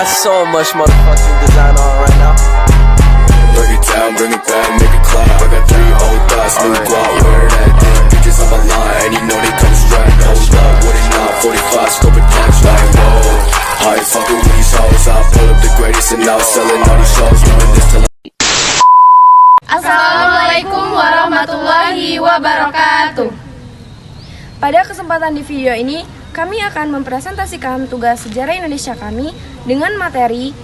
so much motherfucking design on right now. Break it down, bring it back, make it clap. I got 3 old thoughts, new guap. Where that damn bitches on my line, and you know they come strapped. Hold up, what it not, 45 scope attach like whoa. I ain't fucking with these hoes, I pull up the greatest and now selling all these shows, doing this till Assalamualaikum warahmatullahi wabarakatuh. Pada kesempatan di video ini, kami akan mempresentasikan tugas sejarah Indonesia kami dengan materi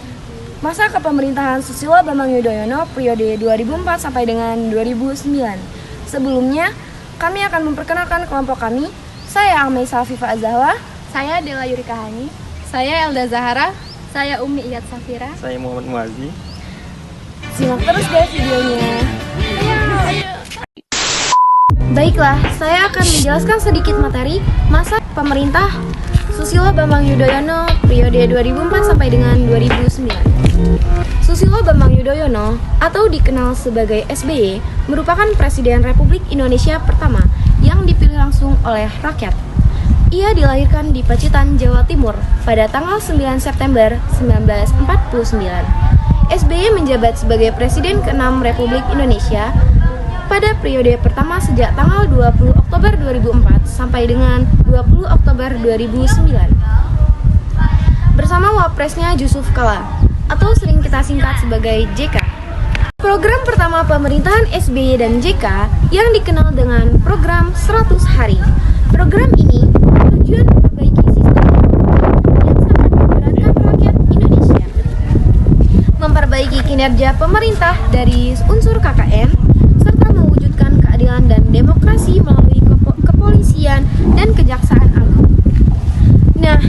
masa kepemerintahan Susilo Bambang Yudhoyono periode 2004 sampai dengan 2009. Sebelumnya, kami akan memperkenalkan kelompok kami. Saya Almaisa Afifa Azahwa. Saya Dela Yurika Hani. Saya Elda Zahara. Saya Umi Iyat Safira. Saya Muhammad Muazi. Simak terus guys videonya. Baiklah, saya akan menjelaskan sedikit materi masa pemerintah Susilo Bambang Yudhoyono periode 2004 sampai dengan 2009. Susilo Bambang Yudhoyono atau dikenal sebagai SBY merupakan Presiden Republik Indonesia pertama yang dipilih langsung oleh rakyat. Ia dilahirkan di Pacitan, Jawa Timur pada tanggal 9 September 1949. SBY menjabat sebagai Presiden ke-6 Republik Indonesia pada periode pertama sejak tanggal 20 Oktober 2004 sampai dengan 20 Oktober 2009. Bersama wapresnya Yusuf Kala atau sering kita singkat sebagai JK. Program pertama pemerintahan SBY dan JK yang dikenal dengan program 100 hari. Program ini bertujuan memperbaiki sistem yang sangat memberatkan rakyat Indonesia. Memperbaiki kinerja pemerintah dari unsur KKN serta mewujudkan keadilan dan demokrasi melalui kepolisian dan kejaksaan agung. Nah,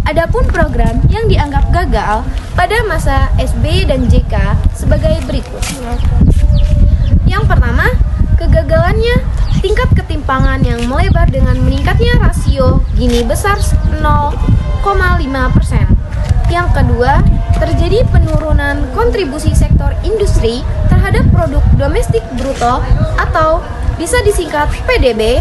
adapun program yang dianggap gagal pada masa SBY dan JK sebagai berikut. Yang pertama, kegagalannya tingkat ketimpangan yang melebar dengan meningkatnya rasio Gini besar 0,5%. Yang kedua, terjadi penurunan kontribusi sektor industri terhadap produk domestik bruto atau bisa disingkat PDB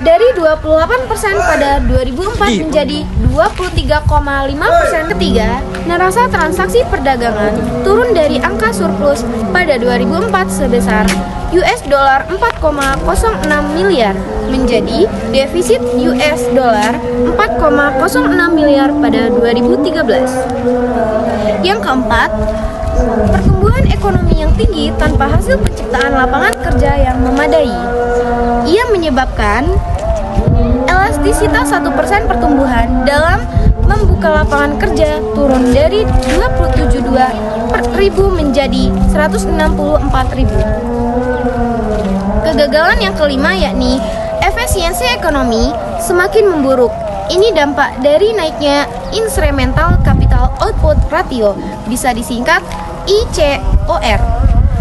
dari 28% pada 2004 menjadi 23,5%. Ketiga, neraca transaksi perdagangan turun dari angka surplus pada 2004 sebesar US dollar 4,06 miliar menjadi defisit US dollar 4,06 miliar pada 2013. Yang keempat, pertumbuhan ekonomi yang tinggi tanpa hasil penciptaan lapangan kerja yang memadai. Ia menyebabkan elastisitas 1% pertumbuhan dalam membuka lapangan kerja turun dari 27.200.000 menjadi 164.000. Kegagalan yang kelima yakni efisiensi ekonomi semakin memburuk. Ini dampak dari naiknya incremental capital output ratio, bisa disingkat ICOR,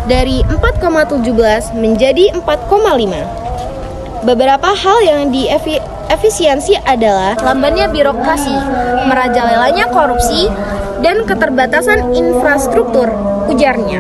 dari 4,17 menjadi 4,5. Beberapa hal yang diefisiensi adalah lambannya birokrasi, merajalelanya korupsi, dan keterbatasan infrastruktur, ujarnya.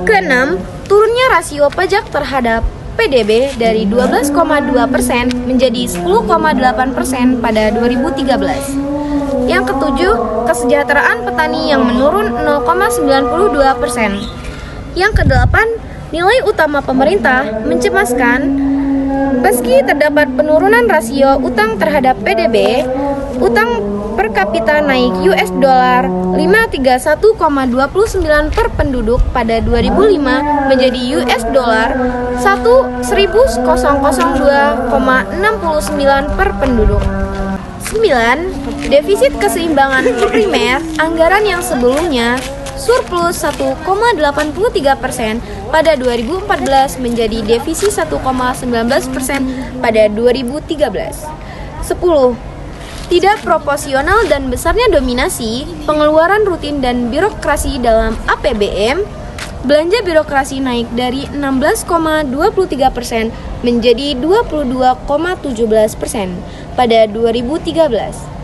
Keenam, turunnya rasio pajak terhadap PDB dari 12,2% menjadi 10,8% pada 2013. Yang ketujuh, kesejahteraan petani yang menurun 0,92%. Yang kedelapan, nilai utama pemerintah mencemaskan. Meski terdapat penurunan rasio utang terhadap PDB, utang per kapita naik US dollar 531,29 per penduduk pada 2005 menjadi US dollar 1.002,69 per penduduk. 9. Defisit keseimbangan primer anggaran yang sebelumnya surplus 1,83% pada 2014 menjadi defisit 1,19% pada 2013. 10. Tidak proporsional dan besarnya dominasi pengeluaran rutin dan birokrasi dalam APBN. Belanja birokrasi naik dari 16,23% menjadi 22,17% pada 2013.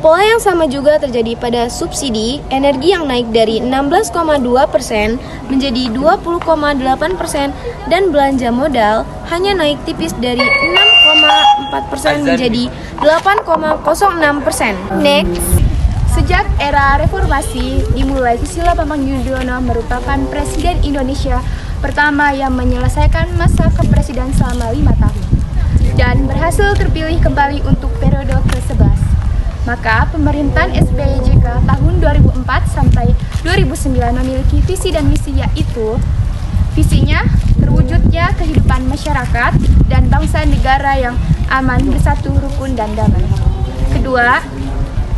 Pola yang sama juga terjadi pada subsidi energi yang naik dari 16,2% menjadi 20,8% dan belanja modal hanya naik tipis dari 6,4% menjadi 8,06%. Next, Sejak era reformasi dimulai, Susilo Bambang Yudhoyono merupakan Presiden Indonesia pertama yang menyelesaikan masa kepresidenan selama 5 tahun dan berhasil terpilih kembali untuk periode ke-11. Maka pemerintahan SBY JK tahun 2004 sampai 2009 memiliki visi dan misi, yaitu visinya terwujudnya kehidupan masyarakat dan bangsa negara yang aman, bersatu, rukun, dan damai. Kedua,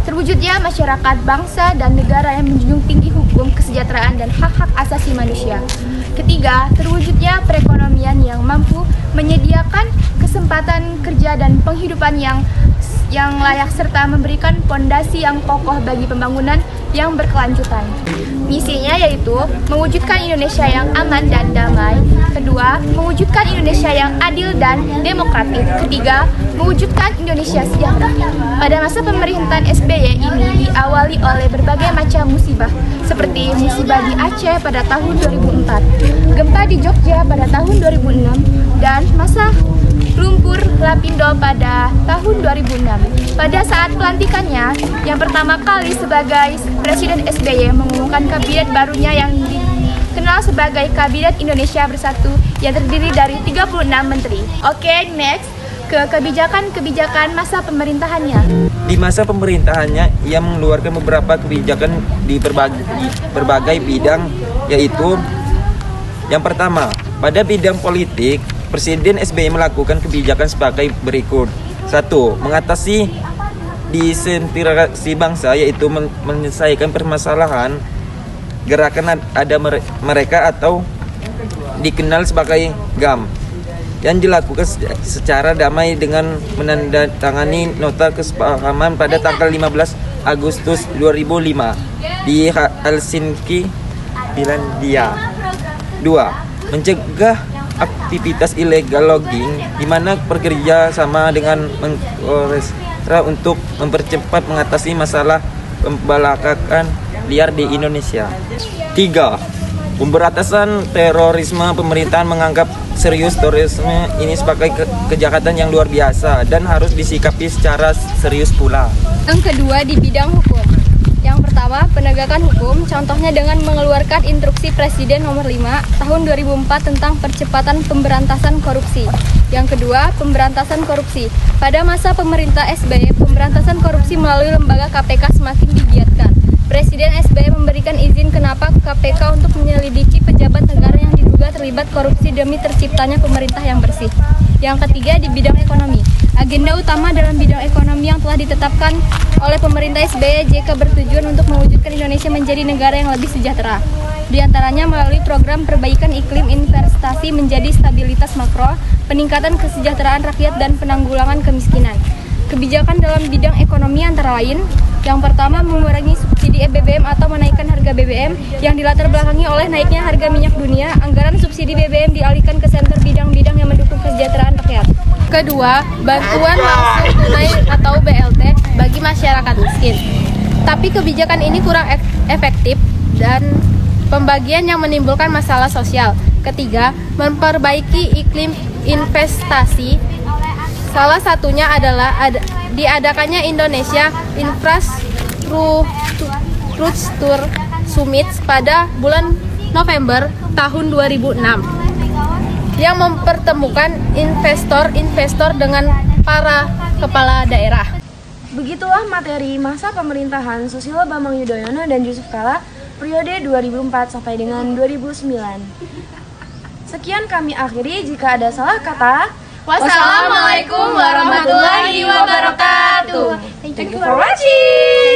terwujudnya masyarakat, bangsa, dan negara yang menjunjung tinggi hukum, kesejahteraan, dan hak-hak asasi manusia. Ketiga, terwujudnya perekonomian yang mampu menyediakan kesempatan kerja dan penghidupan yang layak serta memberikan fondasi yang kokoh bagi pembangunan yang berkelanjutan. Misinya yaitu mewujudkan Indonesia yang aman dan damai. Kedua, mewujudkan Indonesia yang adil dan demokratis. Ketiga, mewujudkan Indonesia sejahtera. Pada masa pemerintahan SBY ini diawali oleh berbagai macam musibah, seperti musibah di Aceh pada tahun 2004, gempa di Jogja pada tahun 2006, dan masa lumpur Lapindo pada tahun 2006. Pada saat pelantikannya, yang pertama kali sebagai Presiden SBY mengumumkan kabinet barunya yang dikenal sebagai Kabinet Indonesia Bersatu yang terdiri dari 36 menteri. Oke, next ke kebijakan-kebijakan masa pemerintahannya. Di masa pemerintahannya, ia mengeluarkan beberapa kebijakan di berbagai bidang, yaitu yang pertama, pada bidang politik, Presiden SBY melakukan kebijakan sebagai berikut. 1. Mengatasi disintegrasi bangsa, yaitu menyelesaikan permasalahan gerakan ada mereka atau dikenal sebagai GAM, yang dilakukan secara damai dengan menandatangani nota kesepahaman pada tanggal 15 Agustus 2005 di Helsinki, Finlandia. 2. Mencegah aktivitas ilegal logging, di mana bekerja sama dengan Menkorestra untuk mempercepat mengatasi masalah pembalakan liar di Indonesia. 3. Pemberantasan terorisme. Pemerintahan menganggap serius terorisme ini sebagai kejahatan yang luar biasa dan harus disikapi secara serius pula. Yang kedua, di bidang hukum. Yang pertama, penegakan hukum, contohnya dengan mengeluarkan Instruksi Presiden Nomor 5 Tahun 2004 tentang percepatan pemberantasan korupsi. Yang kedua, pemberantasan korupsi. Pada masa pemerintah SBY, pemberantasan korupsi melalui lembaga KPK semakin digiatkan. Presiden SBY memberikan izin kenapa KPK untuk menyelidiki pejabat negara yang diduga terlibat korupsi demi terciptanya pemerintah yang bersih. Yang ketiga, di bidang ekonomi. Agenda utama dalam bidang ekonomi yang telah ditetapkan oleh pemerintah SBY JK bertujuan untuk mewujudkan Indonesia menjadi negara yang lebih sejahtera. Di antaranya melalui program perbaikan iklim investasi menjadi stabilitas makro, peningkatan kesejahteraan rakyat, dan penanggulangan kemiskinan. Kebijakan dalam bidang ekonomi antara lain, yang pertama, mengurangi subsidi BBM atau menaikkan harga BBM yang dilatar belakangi oleh naiknya harga minyak dunia. Anggaran subsidi BBM dialihkan ke sektor bidang-bidang yang mendukung kesejahteraan rakyat. Kedua, bantuan langsung tunai atau BLT bagi masyarakat miskin. Tapi kebijakan ini kurang efektif dan pembagian yang menimbulkan masalah sosial. Ketiga, memperbaiki iklim investasi. Salah satunya adalah diadakannya Indonesia Infrastructure Summit pada bulan November tahun 2006 yang mempertemukan investor dengan para kepala daerah. Begitulah materi masa pemerintahan Susilo Bambang Yudhoyono dan Yusuf Kala periode 2004 sampai dengan 2009. Sekian kami akhiri, jika ada salah kata, Wassalamualaikum warahmatullahi wabarakatuh. Thank you for watching.